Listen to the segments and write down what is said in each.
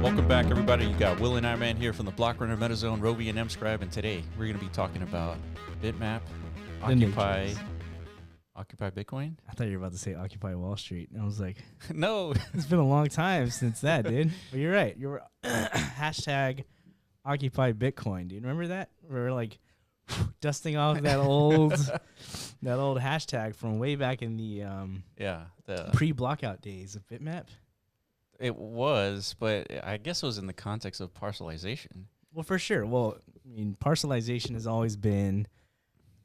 Welcome back, everybody. You got Will and I-Man here from the Block Runner MetaZone, Roby and MScribe, and today we're going to be talking about Bitmap, Occupy Bitcoin. I thought you were about to say Occupy Wall Street. I was like, No. it's been a long time since that, dude. But you're right. You were hashtag Occupy Bitcoin. Do you remember that? We were like dusting off that old hashtag from way back in the the pre-blockout days of Bitmap. It was, but I guess it was in the context of parcelization. Well, for sure. Well, I mean, parcelization has always been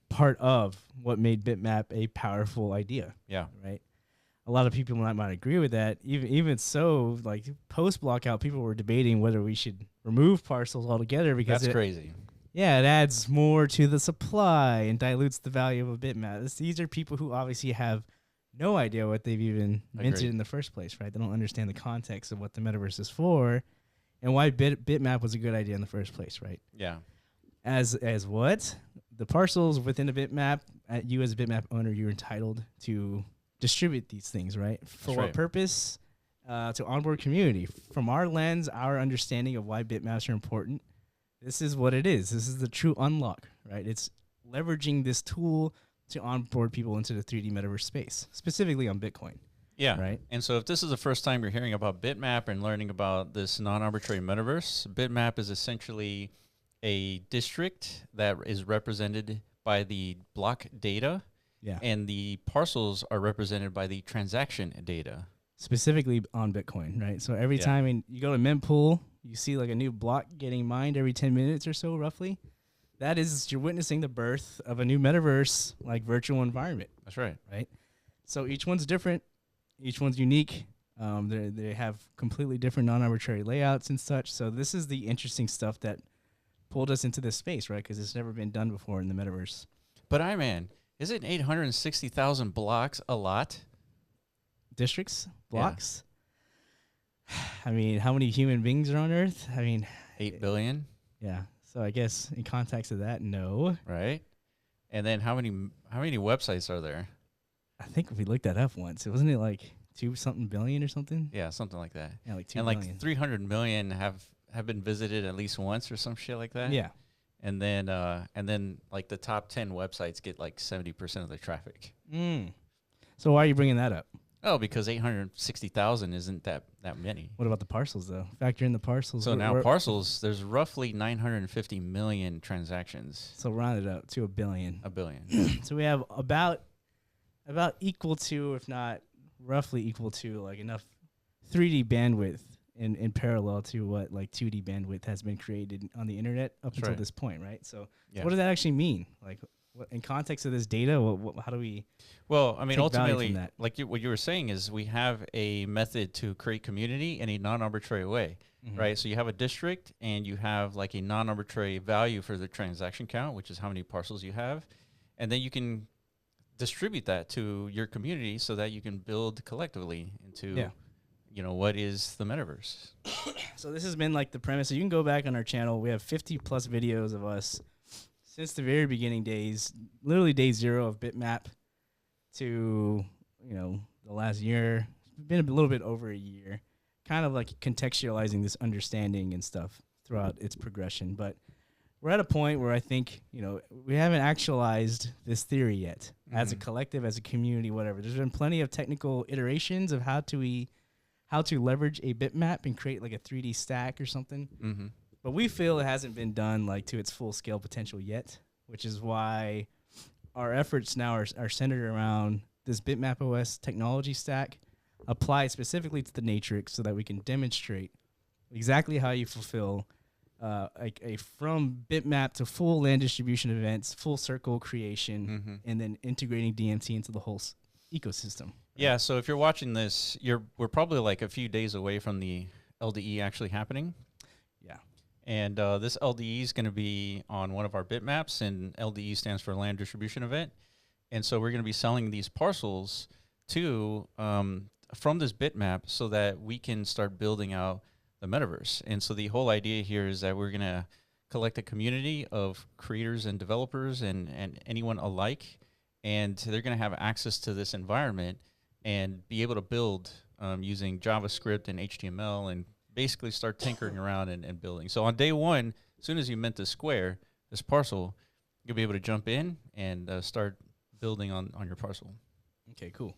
part of what made Bitmap a powerful idea. Yeah. Right. A lot of people might agree with that. Even so, like post-blockout, people were debating whether we should remove parcels altogether because that's crazy. Yeah, it adds more to the supply and dilutes the value of a bitmap. These are people who obviously have no idea what they've even minted in the first place, right? They don't understand the context of what the metaverse is for and why Bitmap was a good idea in the first place, right? Yeah. As what? The parcels within the Bitmap, you as a Bitmap owner, you're entitled to distribute these things, right? For what purpose? To onboard community. From our lens, our understanding of why bitmaps are important, this is what it is. This is the true unlock, right? It's leveraging this tool to onboard people into the 3D metaverse space, specifically on Bitcoin. Yeah. Right. And so if this is the first time you're hearing about Bitmap and learning about this non-arbitrary metaverse, Bitmap is essentially a district that is represented by the block data. Yeah. And the parcels are represented by the transaction data. Specifically on Bitcoin, right? So every time you go to mempool, you see like a new block getting mined every 10 minutes or so, roughly. That is, you're witnessing the birth of a new metaverse, like virtual environment. That's right. Right? So each one's different. Each one's unique. They have completely different non-arbitrary layouts and such. So this is the interesting stuff that pulled us into this space, right? Because it's never been done before in the metaverse. But man, isn't 860,000 blocks a lot? Districts? Blocks? Yeah. I mean, how many human beings are on Earth? I mean... 8 billion? Yeah. So I guess in context of that, no. Right. And then how many websites are there? I think we looked that up once. Wasn't it like 2-something billion or something? Yeah, something like that. Yeah, like 2 and billion. Like 300 million have been visited at least once or some shit like that. Yeah. And then like the top 10 websites get like 70% of the traffic. So why are you bringing that up? Oh, because 860,000 isn't that many. What about the parcels, though? Factor in the parcels. So now parcels, there's roughly 950 million transactions. So round it up to 1 billion. 1 billion. So we have about equal to, if not roughly equal to, like enough 3D bandwidth in parallel to what like 2D bandwidth has been created on the internet up until this point, right? So what does that actually mean? Like, in context of this data, how do we? Well, I mean, ultimately, like what you were saying is we have a method to create community in a non-arbitrary way, right? So you have a district and you have like a non-arbitrary value for the transaction count, which is how many parcels you have. And then you can distribute that to your community so that you can build collectively into, what is the metaverse. So this has been like the premise. So you can go back on our channel. We have 50 plus videos of us since the very beginning days, literally day 0 of Bitmap to, the last year. It's been a little bit over a year, kind of like contextualizing this understanding and stuff throughout its progression. But we're at a point where I think, we haven't actualized this theory yet as a collective, as a community, whatever. There's been plenty of technical iterations of how to leverage a bitmap and create like a 3D stack or something. But we feel it hasn't been done like to its full scale potential yet, which is why our efforts now are centered around this BitmapOS technology stack applied specifically to the Natrix so that we can demonstrate exactly how you fulfill like a from bitmap to full land distribution events, full circle creation, and then integrating DMT into the whole ecosystem. Yeah, so if you're watching this, we're probably like a few days away from the LDE actually happening. Yeah. And this LDE is going to be on one of our bitmaps, and LDE stands for Land Distribution Event. And so we're going to be selling these parcels to from this bitmap so that we can start building out the metaverse. And so the whole idea here is that we're going to collect a community of creators and developers and anyone alike, and they're going to have access to this environment and be able to build using JavaScript and HTML and basically start tinkering around and building. So on day one, as soon as you mint this square, this parcel, you'll be able to jump in and start building on your parcel. Okay, cool.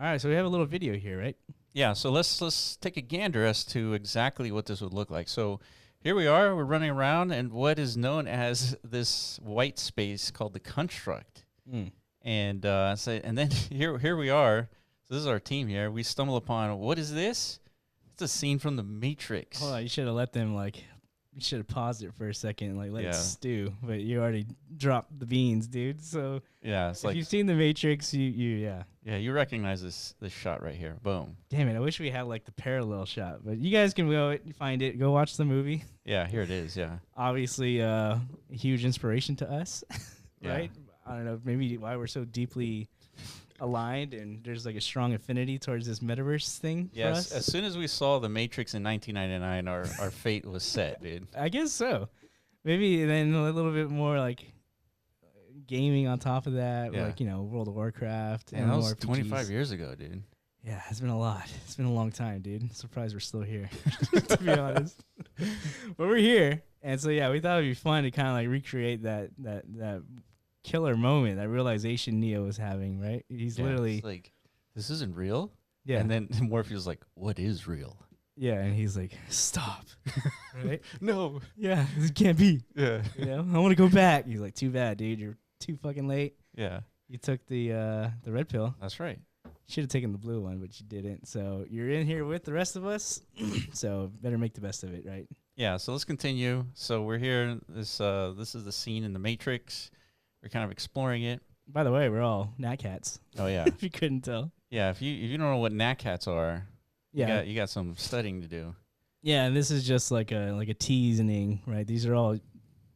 All right, so we have a little video here, right? Yeah, so let's take a gander as to exactly what this would look like. So here we are, we're running around in what is known as this white space called the construct. And and then here we are. So this is our team here. We stumble upon, what is this? It's a scene from the Matrix. Hold on, you should have let them you should have paused it for a second, let it stew. But you already dropped the beans, dude. So yeah, it's if you've seen the Matrix, you you recognize this shot right here. Boom. Damn it! I wish we had the parallel shot, but you guys can go find it. Go watch the movie. Yeah, here it is. Yeah, obviously a huge inspiration to us, right? I don't know, maybe why we're so deeply aligned and there's a strong affinity towards this metaverse thing. Yes, as soon as we saw the Matrix in 1999, our fate was set, dude. I guess so. Maybe then a little bit more gaming on top of that, World of Warcraft. And that was 25 years ago, dude. Yeah, it's been a lot. It's been a long time, dude. I'm surprised we're still here, to be honest. But we're here, and so we thought it'd be fun to kind of recreate that killer moment, that realization Neo was having, right? He's literally like, this isn't real. Yeah. And then Morpheus like, what is real? Yeah, and he's like, stop. Right? No. Yeah, this can't be. Yeah. I want to go back. He's like, too bad, dude. You're too fucking late. Yeah. You took the red pill. That's right. Should have taken the blue one, but you didn't. So you're in here with the rest of us. So better make the best of it, right? Yeah, so let's continue. So we're here. This is the scene in the Matrix. We're kind of exploring it. By the way, we're all Nat cats. Oh yeah. If you couldn't tell. Yeah, if you don't know what Nat cats are, yeah, you got some studying to do. Yeah, and this is just like a teasing, right? These are all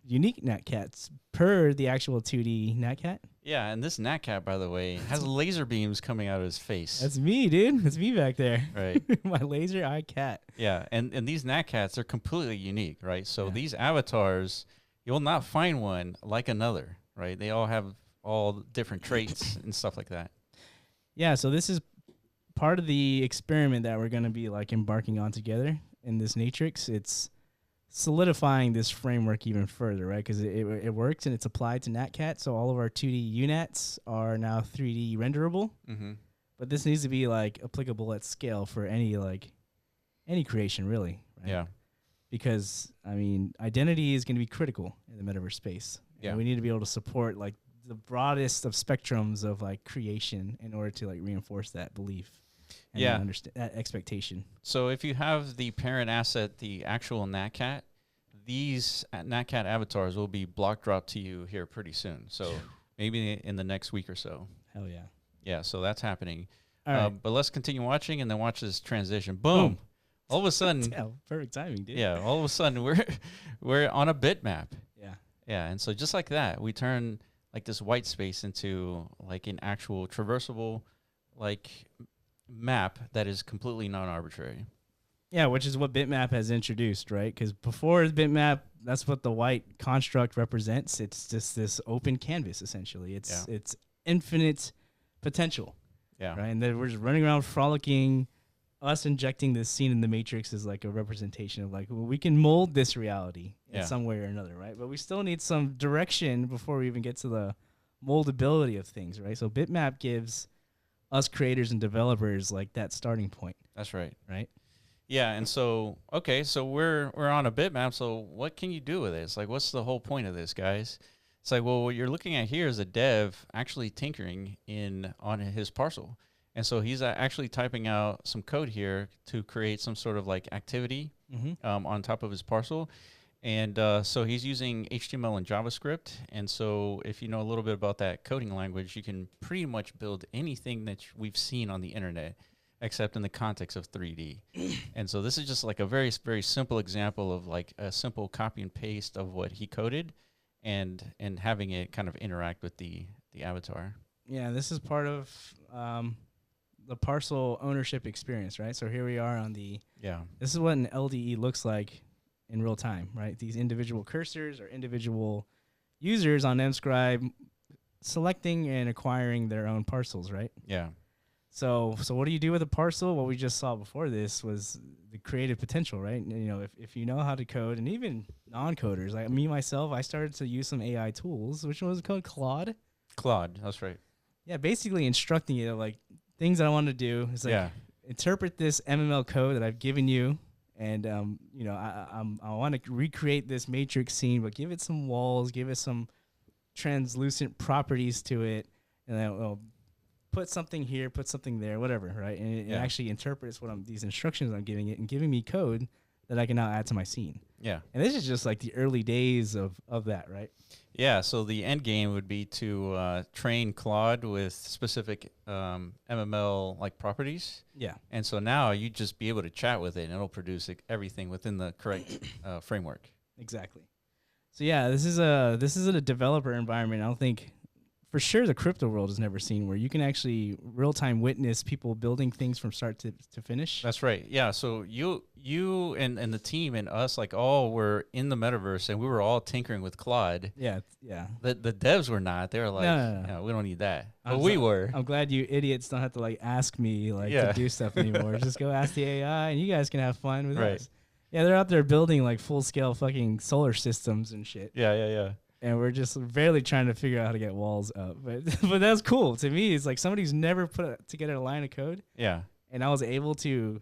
unique Nat cats per the actual 2D Nat cat. Yeah, and this Nat cat, by the way, has laser beams coming out of his face. That's me, dude. That's me back there. Right. My laser eye cat. Yeah, and these Nat cats are completely unique, right? So these avatars, you'll not find one like another, right? They all have all different traits and stuff like that. Yeah, so this is part of the experiment that we're going to be embarking on together in this Natrix. It's solidifying this framework even further, right? Because it works and it's applied to NatCat, so all of our 2D UNATs are now 3D renderable. Mm-hmm. But this needs to be applicable at scale for any creation, really. Right? Yeah. Because identity is going to be critical in the metaverse space. Yeah. And we need to be able to support the broadest of spectrums of creation in order to reinforce that belief. And understand that expectation. So if you have the parent asset, the actual NatCat, these NatCat avatars will be block dropped to you here pretty soon. So maybe in the next week or so. Hell yeah. Yeah, so that's happening. All right. But let's continue watching and then watch this transition. Boom. All of a sudden. Perfect timing, dude. Yeah, all of a sudden we're on a bitmap. Yeah. Yeah, and so just like that, we turn this white space into an actual traversable map that is completely non-arbitrary. Yeah, which is what Bitmap has introduced, right? Because before Bitmap, that's what the white construct represents. It's just this open canvas, essentially. It's infinite potential. Yeah. Right, and then we're just running around frolicking. Us injecting this scene in the Matrix is a representation of we can mold this reality in some way or another, right? But we still need some direction before we even get to the moldability of things, right? So Bitmap gives us creators and developers that starting point. That's right. Right? Yeah, and so so we're on a bitmap, so what can you do with this? What's the whole point of this, guys? It's well, what you're looking at here is a dev actually tinkering on his parcel. And so he's actually typing out some code here to create some sort of activity on top of his parcel. And so he's using HTML and JavaScript. And so if you know a little bit about that coding language, you can pretty much build anything that we've seen on the internet, except in the context of 3D. And so this is just a very, very simple example of a simple copy and paste of what he coded and having it kind of interact with the avatar. Yeah, this is part of the parcel ownership experience, right? So here we are on this is what an LDE looks like in real time, right? These individual cursors or individual users on mScribe selecting and acquiring their own parcels, right? Yeah. So what do you do with a parcel? What we just saw before this was the creative potential, right? And, you know, if you know how to code, and even non-coders, like me myself, I started to use some AI tools, which was called Claude. Claude, that's right. Yeah, basically instructing it like things that I want to do. It's like interpret this MML code that I've given you, and you know, I want to recreate this matrix scene, but give it some walls, give it some translucent properties to it, and then put something here, put something there, whatever, right? And it actually interprets what these instructions I'm giving it, and giving me code that I can now add to my scene. Yeah. And this is just like the early days of that, right? Yeah, so the end game would be to train Claude with specific MML like properties. Yeah. And so now you just be able to chat with it, and it'll produce everything within the correct framework. Exactly. So yeah, this is a developer environment. I don't think, for sure, the crypto world has never seen, where you can actually real-time witness people building things from start to finish. That's right. Yeah. So you and the team and us, like, all were in the metaverse, and we were all tinkering with Claude. Yeah. Yeah. The devs were not. They were like, no, we don't need that. But we were. I'm glad you idiots don't have to like ask me to do stuff anymore. Just go ask the AI, and you guys can have fun with us. Yeah, they're out there building like full-scale fucking solar systems and shit. Yeah. And we're just barely trying to figure out how to get walls up. But that's cool. To me, it's like somebody who's never put together a line of code. Yeah. And I was able to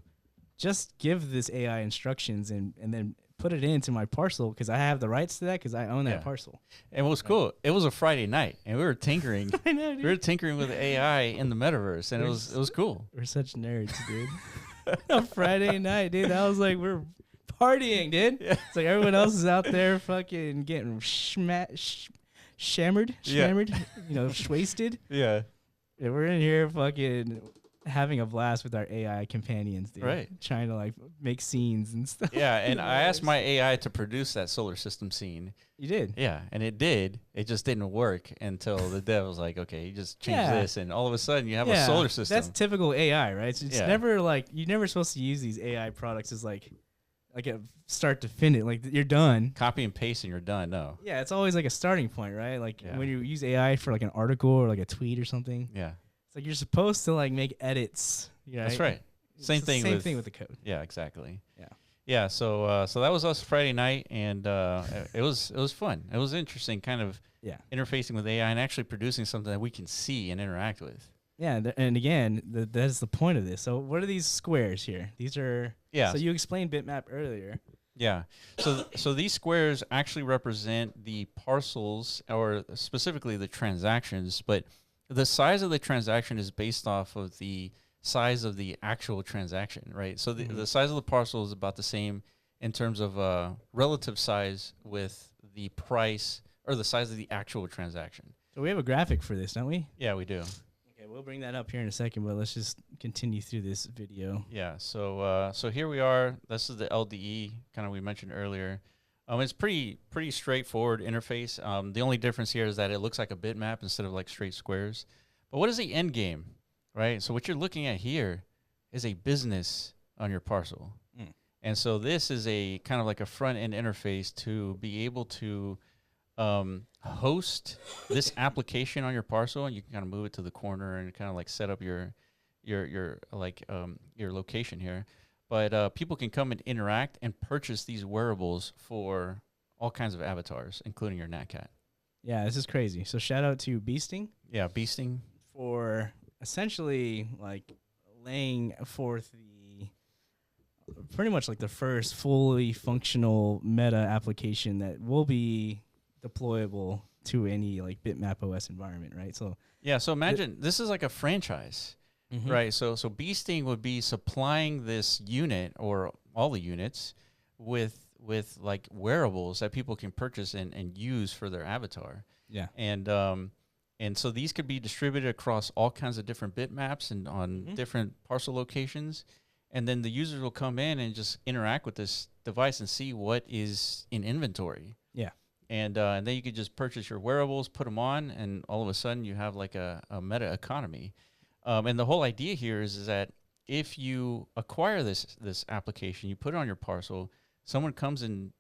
just give this AI instructions and then put it into my parcel, because I have the rights to that, because I own that parcel. And what was cool, it was a Friday night, and we were tinkering. I know, dude. We were tinkering with AI in the metaverse, and it was cool. We're such nerds, dude. A Friday night, dude. I was like, we're partying, dude. Yeah. It's like everyone else is out there fucking getting shammered, you know, wasted. Yeah. And we're in here fucking having a blast with our AI companions, dude. Right. Trying to like make scenes and stuff. Yeah, and I asked my AI to produce that solar system scene. You did? Yeah, and it did. It just didn't work until the dev was like, okay, you just change this, and all of a sudden you have a solar system. That's typical AI, right? It's never like, you're never supposed to use these AI products as like a start to finish, like you're done. Copy and paste and you're done. No. Yeah, it's always like a starting point, right? Like when you use AI for like an article or like a tweet or something. Yeah. It's like you're supposed to like make edits. Right? That's right. Same thing with the code. Yeah, exactly. Yeah. Yeah. So that was us Friday night, and it was fun. It was interesting, kind of interfacing with AI and actually producing something that we can see and interact with. Yeah, and again, that's the point of this. So what are these squares here? These are... Yeah. So you explained Bitmap earlier. Yeah. So these squares actually represent the parcels, or specifically the transactions, but the size of the transaction is based off of the size of the actual transaction, right? So the size of the parcel is about the same in terms of relative size with the price, or the size of the actual transaction. So we have a graphic for this, don't we? Yeah, we do. We'll bring that up here in a second, but let's just continue through this video. Yeah, so here we are. This is the LDE, kind of we mentioned earlier. It's pretty straightforward interface. The only difference here is that it looks like a bitmap instead of like straight squares. But what is the end game, right? So what you're looking at here is a business on your parcel. And so this is a kind of like a front end interface to be able to host this application on your parcel, and you can kind of move it to the corner and kind of like set up your location here. But people can come and interact and purchase these wearables for all kinds of avatars, including your NatCat. Yeah, this is crazy. So shout out to Beasting. Yeah, Beasting. For essentially like laying forth pretty much like the first fully functional meta application that will be deployable to any like BitmapOS environment, right? So yeah, so imagine this is like a franchise, right? So Beasting would be supplying this unit, or all the units, with like wearables that people can purchase and use for their avatar. Yeah, and so these could be distributed across all kinds of different bitmaps and on different parcel locations, and then the users will come in and just interact with this device and see what is in inventory. Yeah. And then you could just purchase your wearables, put them on, and all of a sudden you have like a meta economy. And the whole idea here is that if you acquire this application, you put it on your parcel, someone comes and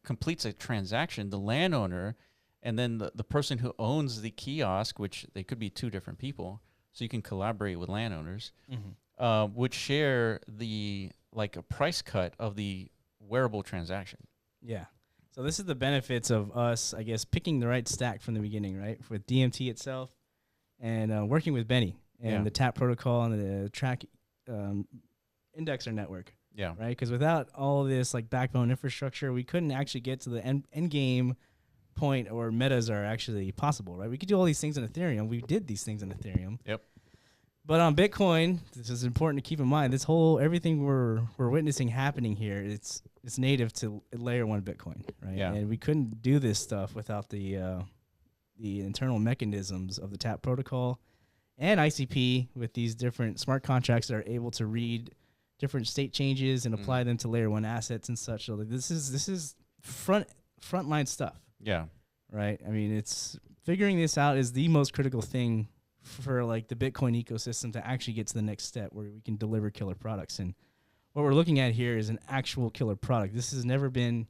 completes a transaction, the landowner, and then the person who owns the kiosk, which they could be two different people, so you can collaborate with landowners, Mm-hmm. would share the like a price cut of the wearable transaction. Yeah. So this is the benefits of us, I guess, picking the right stack from the beginning, right? With DMT itself and working with Benny and the TAP protocol and the track indexer network. Yeah. Right. Because without all this like backbone infrastructure, we couldn't actually get to the end game point where metas are actually possible, right? We could do all these things in Ethereum. We did these things in Ethereum. Yep. But on Bitcoin, this is important to keep in mind. This whole everything we're witnessing happening here, it's native to layer 1 Bitcoin, right? Yeah. And we couldn't do this stuff without the internal mechanisms of the TAP protocol and ICP with these different smart contracts that are able to read different state changes and apply them to layer 1 assets and such. So this is frontline stuff. Yeah. Right. I mean, it's figuring this out is the most critical thing for like the Bitcoin ecosystem to actually get to the next step where we can deliver killer products. And what we're looking at here is an actual killer product. This has never been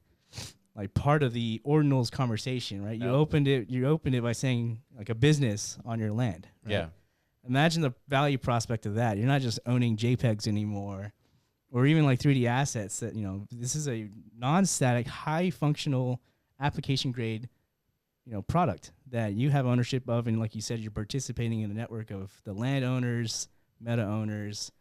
like part of the Ordinals conversation, right? No. You opened it by saying like a business on your land. Right? Yeah. Imagine the value prospect of that. You're not just owning JPEGs anymore or even like 3D assets that, this is a non-static, high functional application grade, product that you have ownership of. And like you said, you're participating in a network of the landowners, meta owners,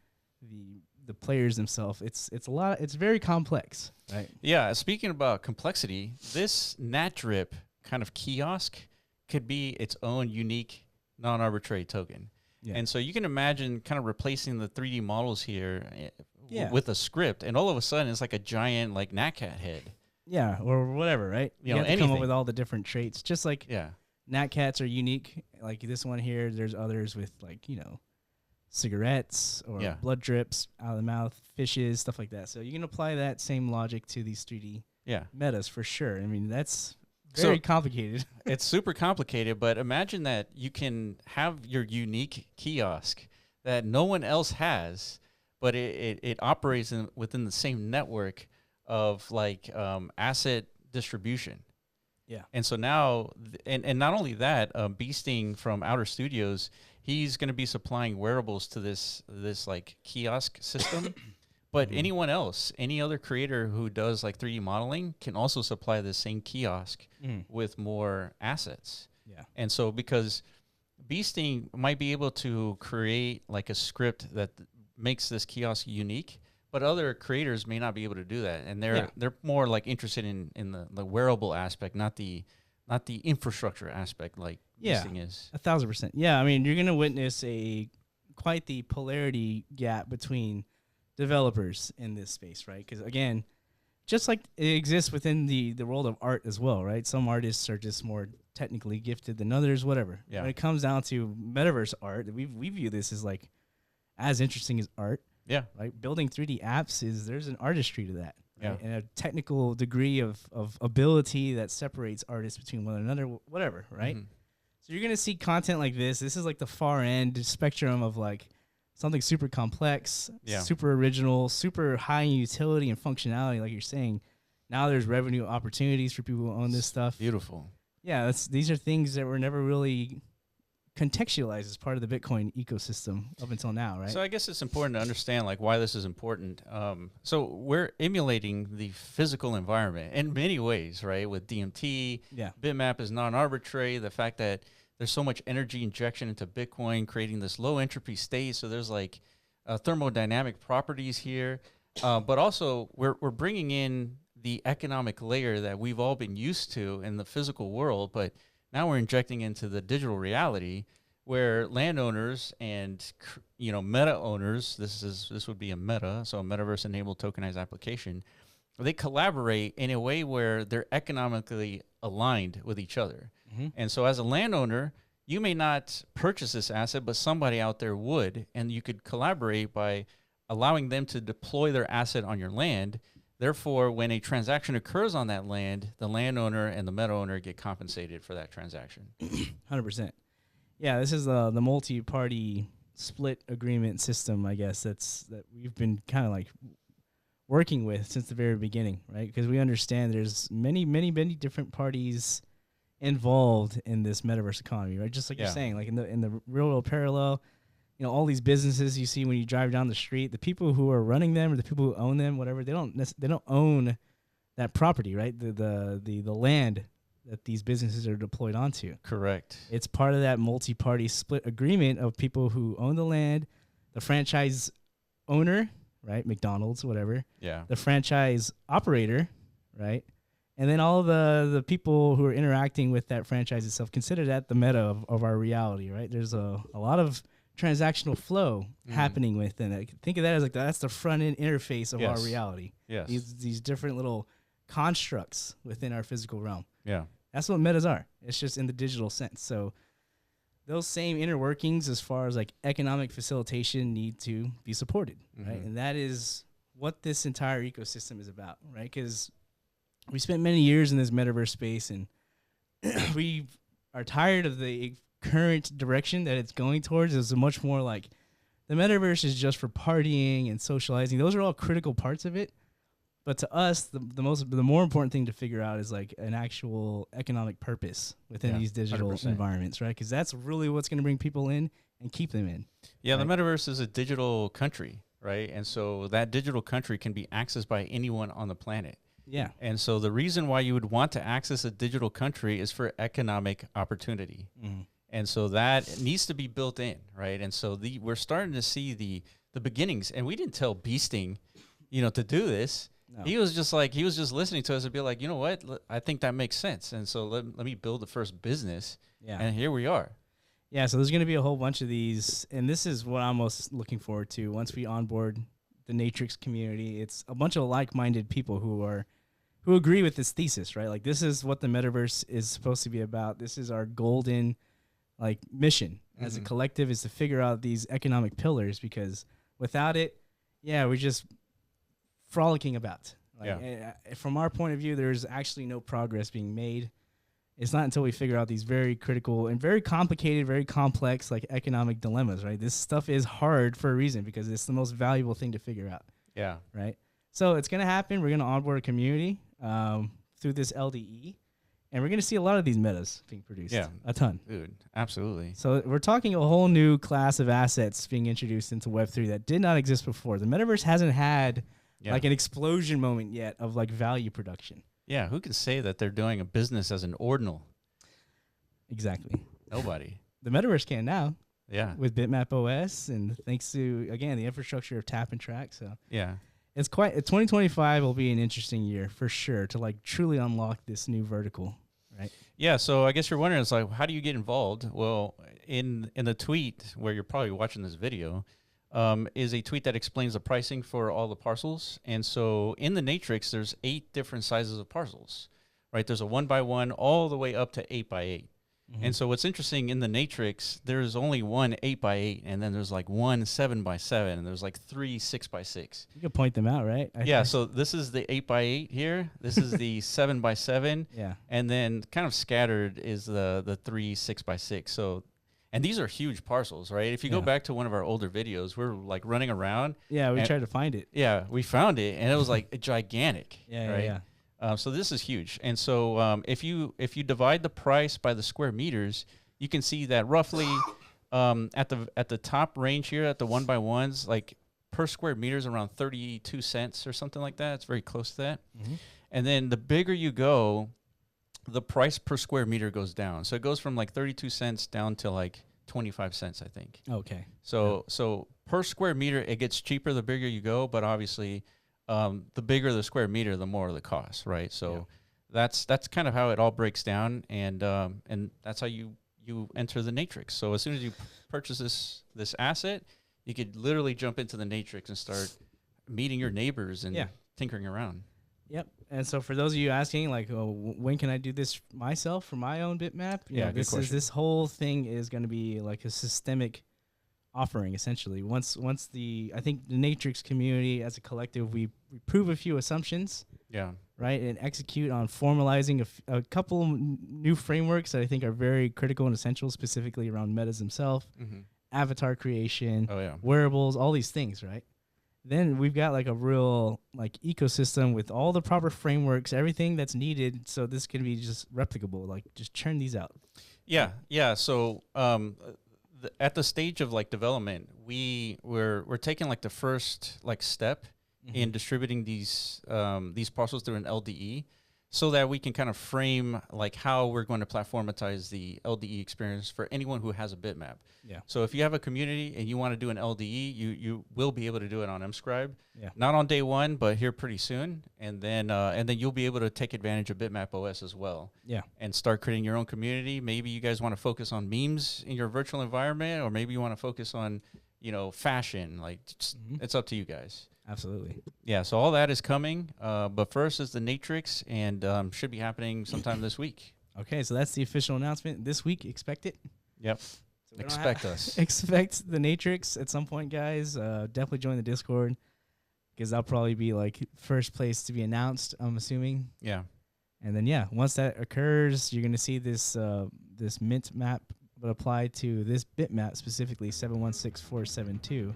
the players themselves. It's a lot. It's very complex, right? Yeah. Speaking about complexity, this NATDRIP kind of kiosk could be its own unique non-arbitrary token. Yeah. And so you can imagine kind of replacing the 3D models here with a script, and all of a sudden it's like a giant like NatCat head. Yeah, or whatever, right? You have to come up with all the different traits. Just like NatCats are unique. Like this one here, there's others with like, cigarettes or blood drips out of the mouth, fishes, stuff like that. So you can apply that same logic to these 3D metas for sure. I mean, that's very complicated. It's super complicated, but imagine that you can have your unique kiosk that no one else has, but it operates within the same network of like asset distribution. Yeah. And so now, and not only that, Beasting from Outer Studios, he's going to be supplying wearables to this like kiosk system. But anyone else, any other creator who does like 3D modeling can also supply the same kiosk with more assets. Yeah. And so because Beasting might be able to create like a script that makes this kiosk unique, but other creators may not be able to do that. And they're more like interested in the wearable aspect, not the infrastructure aspect like Beasting is. 1,000%. Yeah, I mean, you're going to witness quite the polarity gap between developers in this space, right? Because again, just like it exists within the world of art as well, right? Some artists are just more technically gifted than others, whatever. Yeah. When it comes down to metaverse art, we view this as like as interesting as art. Yeah. Right. Building 3D apps there's an artistry to that. Right? Yeah. And a technical degree of ability that separates artists between one another, whatever, right? Mm-hmm. So you're gonna see content like this. This is like the far end spectrum of like something super complex, super original, super high in utility and functionality, like you're saying. Now there's revenue opportunities for people who own this stuff. Beautiful. Yeah, these are things that were never really contextualized as part of the Bitcoin ecosystem up until now, right? So I guess it's important to understand like why this is important. So we're emulating the physical environment in many ways, right? With DMT, Bitmap is non-arbitrary. The fact that there's so much energy injection into Bitcoin, creating this low entropy state. So there's like thermodynamic properties here, but also we're bringing in the economic layer that we've all been used to in the physical world, but now we're injecting into the digital reality where landowners and meta owners, this would be a meta, so a Metaverse Enabled Tokenized Application, they collaborate in a way where they're economically aligned with each other. Mm-hmm. And so as a landowner, you may not purchase this asset, but somebody out there would, and you could collaborate by allowing them to deploy their asset on your land. Therefore, when a transaction occurs on that land, the landowner and the meta owner get compensated for that transaction. 100%. Yeah, this is the multi-party split agreement system, I guess, that we've been kind of like working with since the very beginning, right? Because we understand there's many, many, many different parties involved in this metaverse economy, right? Just like you're saying, like in the real world parallel, you know, all these businesses you see when you drive down the street, the people who are running them or the people who own them, whatever, they don't own that property, right? The land that these businesses are deployed onto. Correct. It's part of that multi-party split agreement of people who own the land, the franchise owner, right? McDonald's, whatever. Yeah. The franchise operator, right? And then all the people who are interacting with that franchise itself. Consider that the meta of our reality, right? There's a lot of transactional flow happening within it. Think of that as like that's the front end interface of our reality. Yes. These different little constructs within our physical realm. Yeah. That's what metas are. It's just in the digital sense. So those same inner workings as far as like economic facilitation need to be supported, right? And that is what this entire ecosystem is about, right? Because we spent many years in this metaverse space, and we are tired of the current direction that it's going towards. It's much more like the metaverse is just for partying and socializing. Those are all critical parts of it. But to us, the more important thing to figure out is like an actual economic purpose within these digital 100%. environments, right? Because that's really what's going to bring people in and keep them in. Yeah, right? the metaverse is a digital country, right? And so that digital country can be accessed by anyone on the planet. Yeah. And so the reason why you would want to access a digital country is for economic opportunity. And so that needs to be built in, right? And so we're starting to see the beginnings. And we didn't tell Beasting, to do this. No. He was just listening to us and be like, you know what? I think that makes sense. And so let me build the first business. Yeah. And here we are. Yeah. So there's going to be a whole bunch of these. And this is what I'm most looking forward to. Once we onboard the Natrix community, it's a bunch of like-minded people who agree with this thesis, right? Like, this is what the metaverse is supposed to be about. This is our golden mission as a collective, is to figure out these economic pillars, because without it, we're just frolicking about. From our point of view, there's actually no progress being made. It's not until we figure out these very critical and very complicated, very complex economic dilemmas, right? This stuff is hard for a reason, because it's the most valuable thing to figure out. Yeah. Right? So it's going to happen. We're going to onboard a community through this LDE, and we're going to see a lot of these metas being produced. Yeah. A ton. Dude, absolutely. So we're talking a whole new class of assets being introduced into Web3 that did not exist before. The metaverse hasn't had an explosion moment yet of value production. Yeah, who can say that they're doing a business as an ordinal? Exactly. Nobody. The metaverse can now. Yeah. With BitmapOS, and thanks to, again, the infrastructure of Tap and Track. So yeah. It's 2025 will be an interesting year for sure to truly unlock this new vertical, right? Yeah, so I guess you're wondering, it's how do you get involved? Well, in the tweet where you're probably watching this video, is a tweet that explains the pricing for all the parcels. And so in the Natrix, there's 8 different sizes of parcels, right? There's a 1x1 all the way up to 8x8. And so what's interesting, in the Natrix, there's only one 8x8, and then there's one 7x7, and there's 3 6x6. You can point them out, right? So this is the 8x8 here. This is the 7x7. Yeah. And then kind of scattered is the 3 6x6. So, and these are huge parcels, right? If you go back to one of our older videos, we're running around. Yeah, we tried to find it. Yeah, we found it, and it was gigantic. Right? Yeah. So this is huge. And so if you divide the price by the square meters, you can see that roughly at the top range here, at the 1x1s, per square meter is around 32 cents or something like that. It's very close to that. And then the bigger you go, the price per square meter goes down. So it goes from 32 cents down to 25 cents, I think. Okay. So per square meter, it gets cheaper the bigger you go, but obviously the bigger the square meter, the more the cost, right? So that's kind of how it all breaks down, and that's how you enter the Natrix. So as soon as you purchase this asset, you could literally jump into the Natrix and start meeting your neighbors and tinkering around. Yep. And so for those of you asking, when can I do this myself for my own bitmap? This whole thing is going to be a systemic offering, essentially. I think the Natrix community as a collective, we prove a few assumptions, right, and execute on formalizing a couple new frameworks that I think are very critical and essential, specifically around metas themselves, avatar creation, wearables, all these things, right? Then we've got a real ecosystem with all the proper frameworks, everything that's needed, so this can be just replicable. Just churn these out. Yeah. So at the stage of like development, we're taking like the first like step in distributing these parcels through an LDE, so that we can kind of frame like how we're going to platformatize the LDE experience for anyone who has a bitmap. Yeah. So if you have a community and you want to do an LDE, you will be able to do it on mScribe. Yeah. Not on day one, but here pretty soon. And then you'll be able to take advantage of BitmapOS as well. Yeah. And start creating your own community. Maybe you guys want to focus on memes in your virtual environment, or maybe you want to focus on, fashion. Like, it's up to you guys. Absolutely. Yeah, so all that is coming. But first is the Natrix, and should be happening sometime this week. Okay, so that's the official announcement this week. Expect it. Yep. So Expect us. Expect the Natrix at some point, guys. Definitely join the Discord, because that'll probably be like first place to be announced, I'm assuming. Yeah. And then, once that occurs, you're going to see this this mint map but apply to this bitmap, specifically 716472.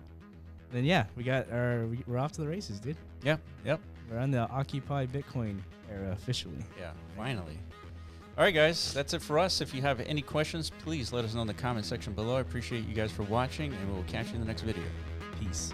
Then we're off to the races, dude. Yeah. Yep. We're on the Occupy Bitcoin era officially. Yeah, finally. All right, guys, that's it for us. If you have any questions, please let us know in the comment section below. I appreciate you guys for watching, and we'll catch you in the next video. Peace.